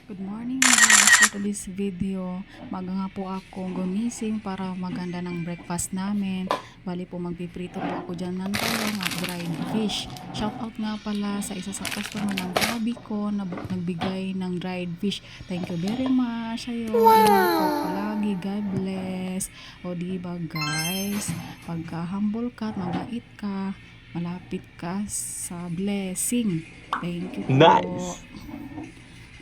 Good morning guys! For today's video, maga nga po ako gumising para maganda ng breakfast namin. Bali po magpiprito po ako dyan ng talong at dried fish. Shout out nga pala sa isa sa customer ng hobby ko na nagbigay ng dried fish. Thank you very much. Ayun, ingat po palagi. God bless. O diba guys, pagka humble ka at mabait ka, malapit ka sa blessing. Thank you po. Nice.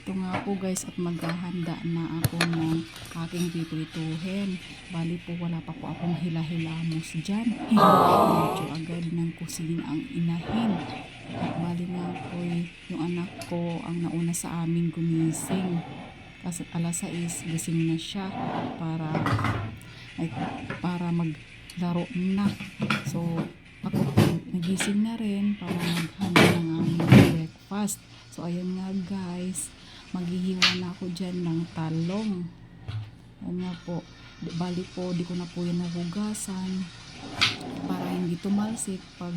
Ito nga po guys, at maghahanda na ako ng aking piprituhin. Bali po wala pa po akong hila-hilamos dyan. Medyo agad ng kusina ang inahin. At bali nga po yung anak ko ang nauna sa amin gumising. Kasi alas 6 gising na siya para maglaro na. So ako po nagising na rin para maghanda ng aming breakfast. So ayun nga guys, maghihiwa na ako dyan ng talong. Ayun nga po, bali po di ko na po yan nahugasan para hindi tumalsik pag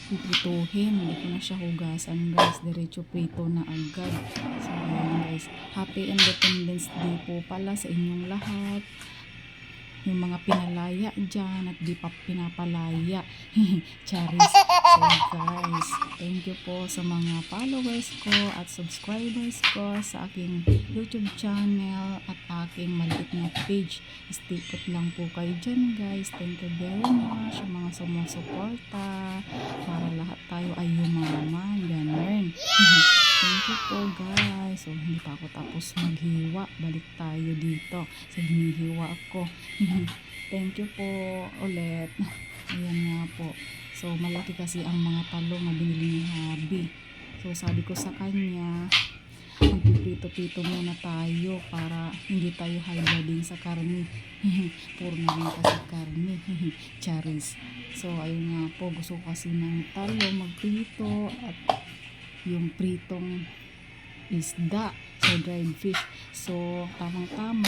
piprituhin. Hindi ko na siya hugasan guys, diretso prito na agad. So ayun guys, happy Independence Day po pala sa inyong lahat, yung mga pinalaya dyan at di pa pinapalaya. Charis. So guys, thank you po sa mga followers ko at subscribers ko sa aking YouTube channel at aking maliit na page. Stay put lang po kayo dyan guys. Thank you very much sa mga sumusuporta para lahat tayo ay yumaman. Ganun. Thank you po guys. So hindi pa ako tapos maghiwa. Balik tayo dito sa hinihiwa ako. Thank you po ulit. Ayan nga po. So malaki kasi ang mga talong na binili ni Habi. So sabi ko sa kanya, magpiprito-prito muna tayo para hindi tayo high blooding sa karne. Puro na rin kasi karne. Charis. So ayun nga po, gusto ko kasi ng talong magprito at yung pritong isda. So dried fish. So tamang-tama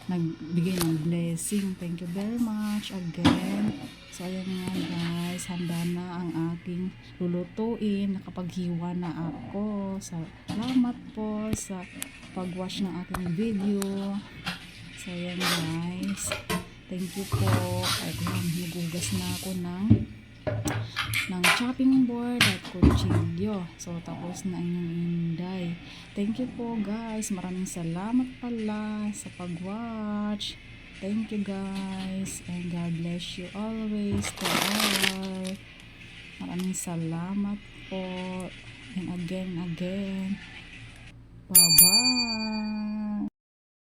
nagbigay ng blessing. Thank you very much again. So ayan nga guys, handa na ang aking lulutuin. Nakapaghiwa na ako. Salamat po sa pag-watch ng aking video. So ayan guys, thank you po. At nagugas na ako ng chopping board at kutsilyo. So tapos na inyong inday. Thank you po guys. Maraming salamat pala sa pag-watch. Thank you guys. And God bless you always to all. Maraming salamat po. And again. Bye-bye.